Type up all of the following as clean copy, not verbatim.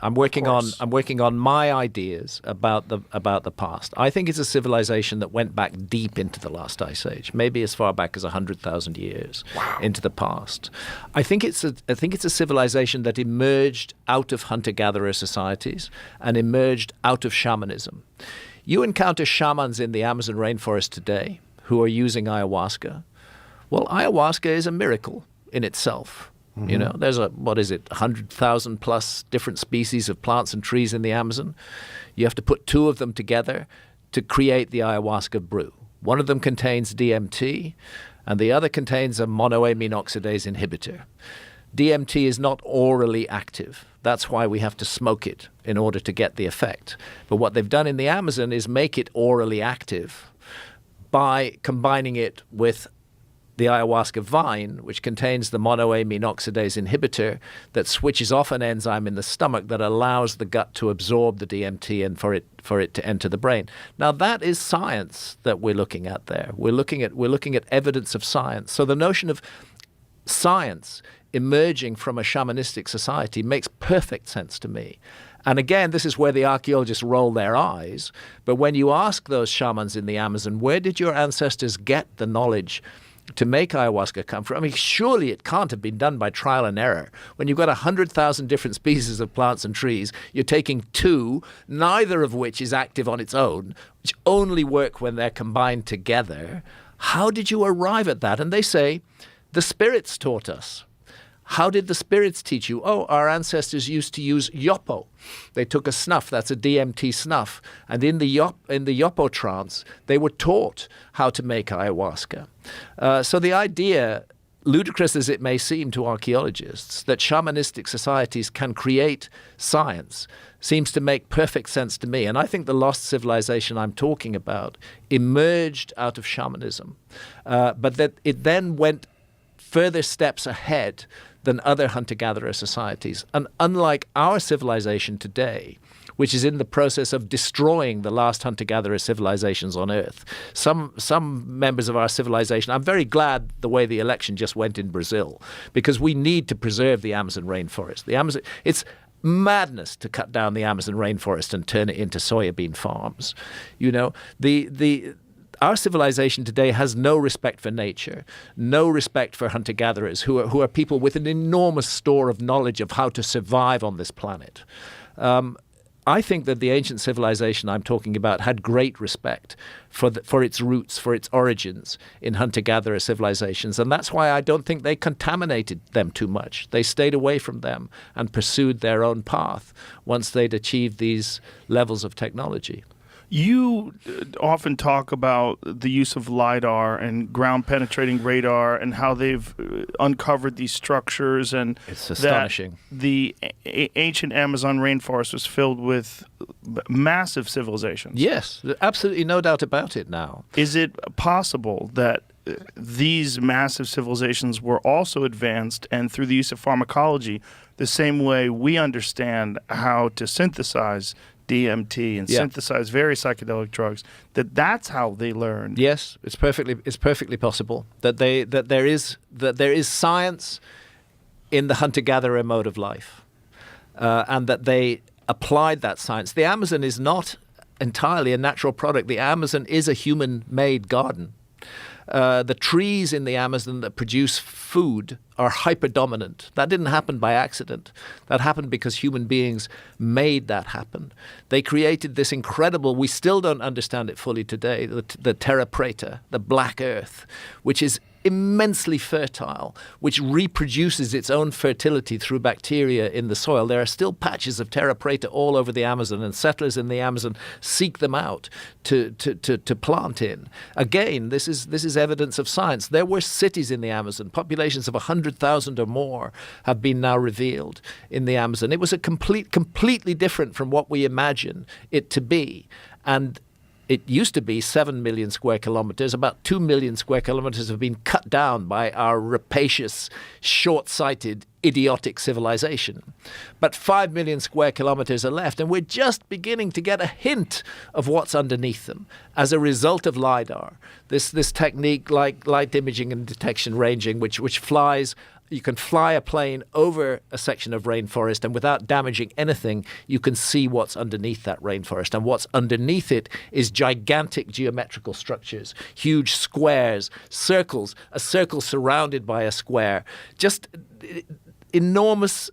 I'm working on my ideas about the past. I think it's a civilization that went back deep into the last ice age, maybe as far back as 100,000 years into the past. I think it's a civilization that emerged out of hunter-gatherer societies and emerged out of shamanism. You encounter shamans in the Amazon rainforest today who are using ayahuasca. Well, ayahuasca is a miracle in itself. Mm-hmm. You know, there's 100,000 plus different species of plants and trees in the Amazon. You have to put two of them together to create the ayahuasca brew. One of them contains DMT, and the other contains a monoamine oxidase inhibitor. DMT is not orally active. That's why we have to smoke it in order to get the effect. But what they've done in the Amazon is make it orally active by combining it with the ayahuasca vine, which contains the monoamine oxidase inhibitor that switches off an enzyme in the stomach that allows the gut to absorb the DMT and for it to enter the brain. Now that is science that we're looking at there. We're looking at evidence of science. So the notion of science emerging from a shamanistic society makes perfect sense to me. And again, this is where the archaeologists roll their eyes. But when you ask those shamans in the Amazon, where did your ancestors get the knowledge to make ayahuasca come from? I mean, surely it can't have been done by trial and error. When you've got 100,000 different species of plants and trees, you're taking two, neither of which is active on its own, which only work when they're combined together. How did you arrive at that? And they say, the spirits taught us. How did the spirits teach you? Oh, our ancestors used to use yopo. They took a snuff, that's a DMT snuff, and in the yopo trance, they were taught how to make ayahuasca. So the idea, ludicrous as it may seem to archaeologists, that shamanistic societies can create science seems to make perfect sense to me. And I think the lost civilization I'm talking about emerged out of shamanism, but that it then went further steps ahead than other hunter-gatherer societies. And unlike our civilization today, which is in the process of destroying the last hunter-gatherer civilizations on Earth, some members of our civilization, I'm very glad the way the election just went in Brazil, because we need to preserve the Amazon rainforest. It's madness to cut down the Amazon rainforest and turn it into soybean farms. You know, our civilization today has no respect for nature, no respect for hunter-gatherers who are people with an enormous store of knowledge of how to survive on this planet. I think that the ancient civilization I'm talking about had great respect for its roots, for its origins in hunter-gatherer civilizations, and that's why I don't think they contaminated them too much. They stayed away from them and pursued their own path once they'd achieved these levels of technology. You often talk about the use of LiDAR and ground-penetrating radar and how they've uncovered these structures, and it's astonishing. That the ancient Amazon rainforest was filled with massive civilizations. Yes, absolutely no doubt about it now. Is it possible that these massive civilizations were also advanced, and through the use of pharmacology, the same way we understand how to synthesize DMT and synthesize various psychedelic drugs, that's how they learned? Yes, it's perfectly possible that there is science in the hunter-gatherer mode of life, and that they applied that science. The Amazon is not entirely a natural product. The Amazon is a human-made garden. The trees in the Amazon that produce food are hyperdominant. That didn't happen by accident. That happened because human beings made that happen. They created this incredible, we still don't understand it fully today, the terra preta, the black earth, which is immensely fertile, which reproduces its own fertility through bacteria in the soil. There are still patches of terra preta all over the Amazon, and settlers in the Amazon seek them out to plant in. Again, this is evidence of science. There were cities in the Amazon. Populations of 100,000 or more have been now revealed in the Amazon. It was a completely different from what we imagine it to be. And it used to be 7 million square kilometers. About 2 million square kilometers have been cut down by our rapacious, short-sighted, idiotic civilization. But 5 million square kilometers are left, and we're just beginning to get a hint of what's underneath them as a result of LiDAR, this technique like light imaging and detection ranging, which flies can fly a plane over a section of rainforest, and without damaging anything, you can see what's underneath that rainforest. And what's underneath it is gigantic geometrical structures, huge squares, circles, a circle surrounded by a square, just enormous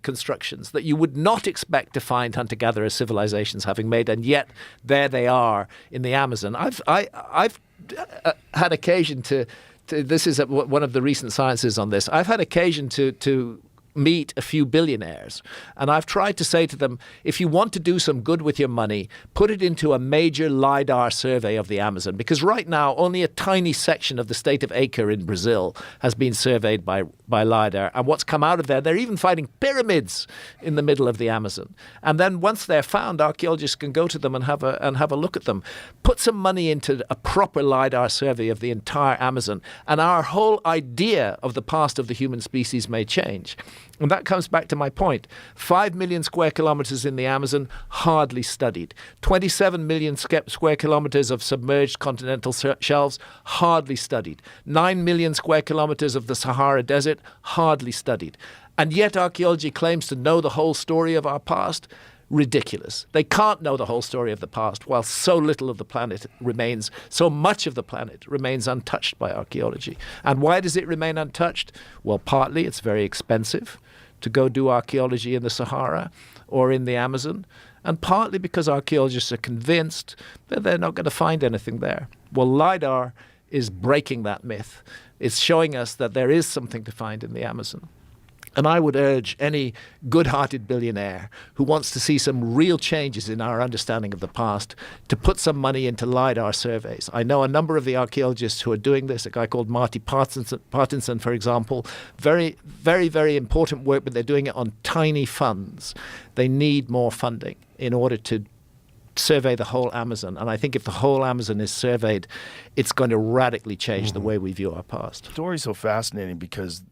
constructions that you would not expect to find hunter-gatherer civilizations having made, and yet there they are in the Amazon. I've had occasion to this is one of the recent sciences on this. I've had occasion to meet a few billionaires, and I've tried to say to them, if you want to do some good with your money, put it into a major LiDAR survey of the Amazon, because right now only a tiny section of the state of Acre in Brazil has been surveyed by LiDAR, and what's come out of there, they're even finding pyramids in the middle of the Amazon. And then once they're found, archaeologists can go to them and have a look at them. Put some money into a proper LiDAR survey of the entire Amazon, and our whole idea of the past of the human species may change. And that comes back to my point. 5 million square kilometers in the Amazon, hardly studied. 27 million square kilometers of submerged continental shelves, hardly studied. 9 million square kilometers of the Sahara Desert, hardly studied. And yet archaeology claims to know the whole story of our past. Ridiculous. They can't know the whole story of the past while so little of the planet remains, so much of the planet remains untouched by archaeology. And why does it remain untouched? Well, partly it's very expensive to go do archaeology in the Sahara or in the Amazon, and partly because archaeologists are convinced that they're not going to find anything there. Well, LiDAR is breaking that myth. It's showing us that there is something to find in the Amazon. And I would urge any good-hearted billionaire who wants to see some real changes in our understanding of the past to put some money into LiDAR surveys. I know a number of the archaeologists who are doing this, a guy called Marty Partinson, for example. Very, very, very important work, but they're doing it on tiny funds. They need more funding in order to survey the whole Amazon. And I think if the whole Amazon is surveyed, it's going to radically change the way we view our past. The story's so fascinating because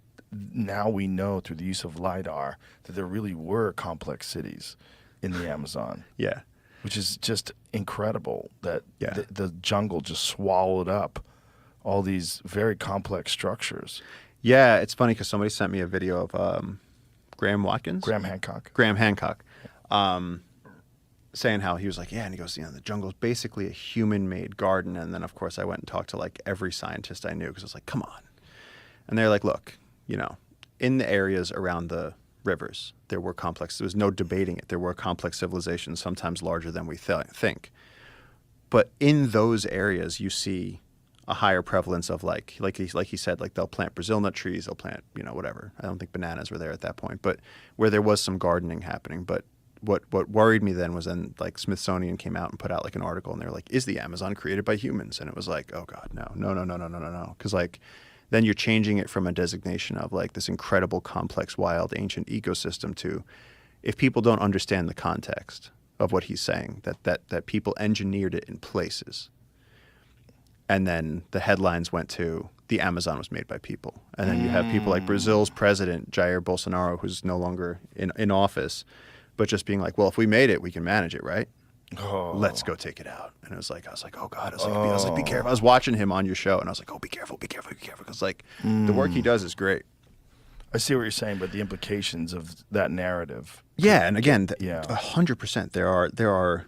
now we know through the use of LiDAR that there really were complex cities in the Amazon. Yeah. Which is just incredible that Yeah. the jungle just swallowed up all these very complex structures. Yeah, it's funny because somebody sent me a video of Graham Hancock, saying how he was like, yeah, and he goes, the jungle's basically a human-made garden. And then, of course, I went and talked to like every scientist I knew because I was like, come on. And they're like, look, in the areas around the rivers, there were complex. There was no debating it. There were complex civilizations, sometimes larger than we think. But in those areas, you see a higher prevalence of like he said, like they'll plant Brazil nut trees, they'll plant, whatever. I don't think bananas were there at that point, but where there was some gardening happening. But what worried me then was then like Smithsonian came out and put out like an article, and they were like, is the Amazon created by humans? And it was like, oh God, no. Because like, then you're changing it from a designation of like this incredible, complex, wild, ancient ecosystem to, if people don't understand the context of what he's saying, that people engineered it in places. And then the headlines went to, the Amazon was made by people. And then you have people like Brazil's president, Jair Bolsonaro, who's no longer in office, but just being like, well, if we made it, we can manage it, right? Oh. Let's go take it out. And I was like, oh God. I was like, be careful. I was watching him on your show, and I was like, oh, be careful. Because like the work he does is great. I see what you're saying, but the implications of that narrative. Yeah, and again, 100%. There are,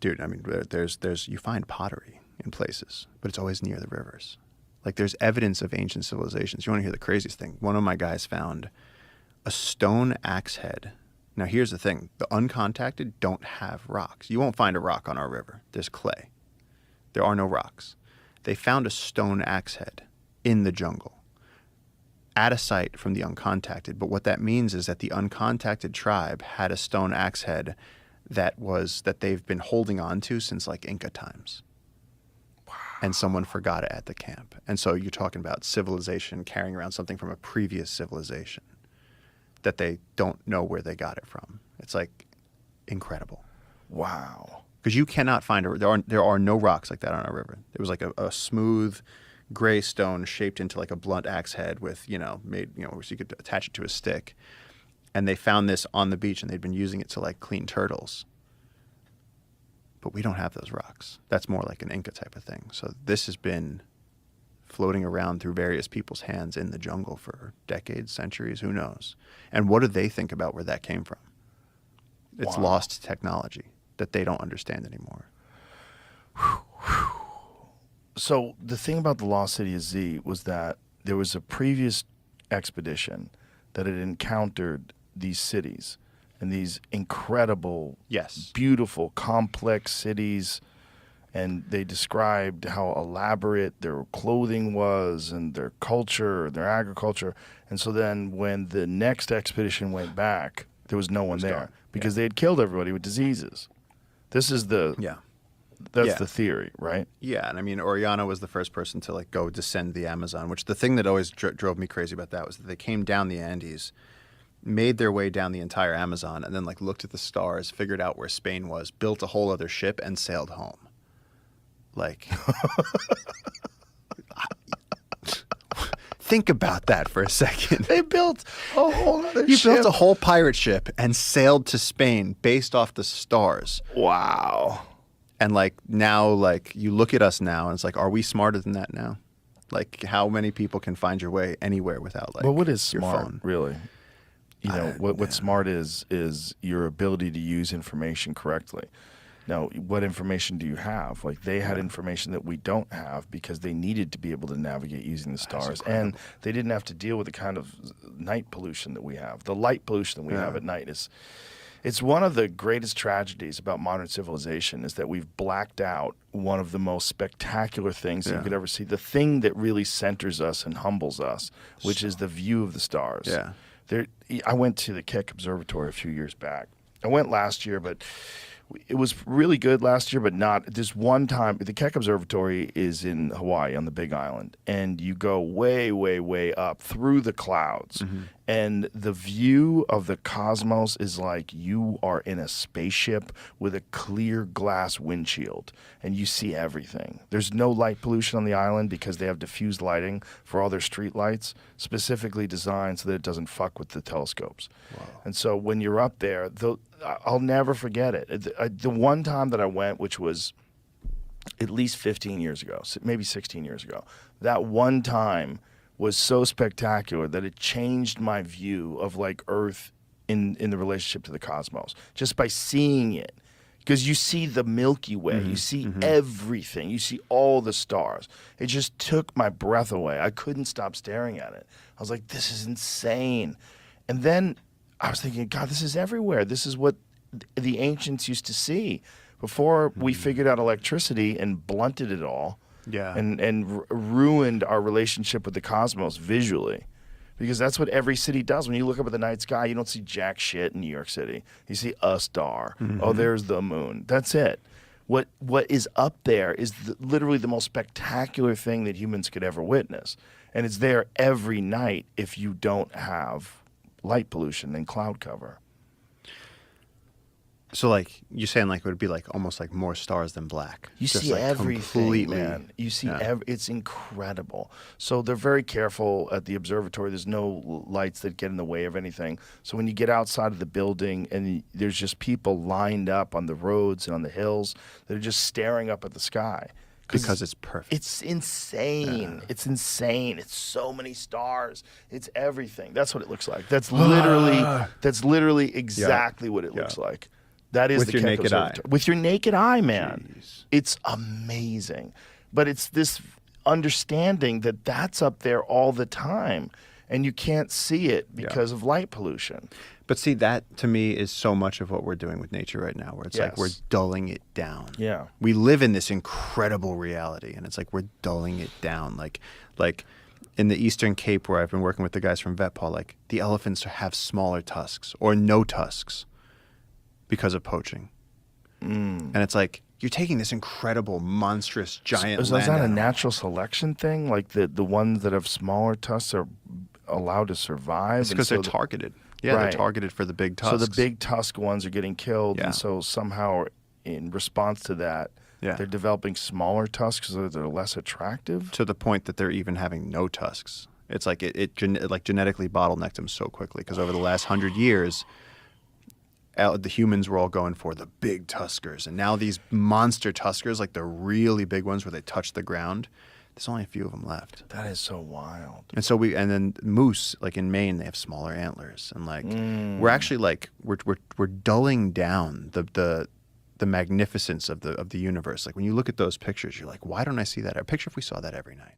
dude. I mean, there's you find pottery in places, but it's always near the rivers. Like there's evidence of ancient civilizations. You want to hear the craziest thing? One of my guys found a stone axe head. Now, here's the thing. The uncontacted don't have rocks. You won't find a rock on our river. There's clay. There are no rocks. They found a stone axe head in the jungle at a site from the uncontacted. But what that means is that the uncontacted tribe had a stone axe head that they've been holding on to since like Inca times. Wow. And someone forgot it at the camp. And so you're talking about civilization carrying around something from a previous civilization that they don't know where they got it from. It's like incredible. Wow. Because you cannot find there are no rocks like that on our river. It was like a smooth gray stone shaped into like a blunt axe head with, made, so you could attach it to a stick. And they found this on the beach, and they'd been using it to like clean turtles. But we don't have those rocks. That's more like an Inca type of thing. So this has been floating around through various people's hands in the jungle for decades, centuries, who knows? And what do they think about where that came from? It's lost technology that they don't understand anymore. So the thing about the Lost City of Z was that there was a previous expedition that had encountered these cities and these incredible, Yes. beautiful, complex cities. And they described how elaborate their clothing was and their culture, their agriculture. And so then when the next expedition went back, there was no one there gone. because they had killed everybody with diseases. This is the Yeah. that's Yeah. the theory, right? Yeah, and I mean, Oriana was the first person to like go descend the Amazon, which the thing that always drove me crazy about that was that they came down the Andes, made their way down the entire Amazon, and then like looked at the stars, figured out where Spain was, built a whole other ship, and sailed home. Like, think about that for a second. They built a whole other You ship. built a whole pirate ship and sailed to Spain based off the stars. Wow. And like now, like you look at us now, and it's like, are we smarter than that now? Like, how many people can find your way anywhere without like? Well, what is your smart, phone? really? You know, what smart is your ability to use information correctly. Now, what information do you have? Like, they had information that we don't have because they needed to be able to navigate using the stars. And they didn't have to deal with the kind of night pollution that we have. The light pollution that we have at night is... It's one of the greatest tragedies about modern civilization is that we've blacked out one of the most spectacular things that you could ever see. The thing that really centers us and humbles us, which is the view of the stars. Yeah. I went to the Keck Observatory a few years back. I went last year, but it was really good last year, but not. There's one time, the Keck Observatory is in Hawaii on the Big Island, and you go way, way, way up through the clouds. And the view of the cosmos is like you are in a spaceship with a clear glass windshield, and you see everything. There's no light pollution on the island because they have diffused lighting for all their street lights, specifically designed so that it doesn't fuck with the telescopes. Wow. And so when you're up there, I'll never forget it. The one time that I went, which was at least 15 years ago, maybe 16 years ago, that one time was so spectacular that it changed my view of like Earth in the relationship to the cosmos just by seeing it. Because you see the Milky Way, you see everything, you see all the stars. It just took my breath away. I couldn't stop staring at it. I was like, this is insane. And then I was thinking, God, this is everywhere. This is what the ancients used to see before we figured out electricity and blunted it all. Yeah. And ruined our relationship with the cosmos visually. Because that's what every city does. When you look up at the night sky, you don't see jack shit in New York City. You see a star. Oh, there's the moon. That's it. What is up there is literally the most spectacular thing that humans could ever witness. And it's there every night if you don't have light pollution and cloud cover. So like you're saying, like it would be like almost like more stars than black. You Just, see like, everything, completely, man. You see, it's incredible. So they're very careful at the observatory. There's no lights that get in the way of anything. So when you get outside of the building and there's just people lined up on the roads and on the hills that are just staring up at the sky. because it's perfect. It's insane. It's insane. It's so many stars. It's everything. That's what it looks like. That's literally exactly what it looks like. That is With the your Keck naked eye. Observatory. With your naked eye, man. Jeez. It's amazing. But it's this understanding that that's up there all the time, and you can't see it because of light pollution. But see, that to me is so much of what we're doing with nature right now, where it's like we're dulling it down. Yeah. We live in this incredible reality, and it's like we're dulling it down. Like in the Eastern Cape, where I've been working with the guys from VetPaw, like the elephants have smaller tusks or no tusks because of poaching. And it's like, you're taking this incredible, monstrous, giant Is land that a animal. natural selection thing? Like the ones that have smaller tusks are allowed to survive? It's because they're targeted. Yeah, they're targeted for the big tusks. So the big tusk ones are getting killed, and so somehow in response to that, they're developing smaller tusks so that they're less attractive? To the point that they're even having no tusks. It's like it genetically bottlenecked them so quickly because over the last 100 years, the humans were all going for the big tuskers. And now these monster tuskers, like the really big ones where they touch the ground, There's only a few of them left. That is so wild. And so and then moose, like in Maine, they have smaller antlers, and like we're actually like we're dulling down the magnificence of the universe. Like when you look at those pictures, you're like, why don't I see that? I picture if we saw that every night.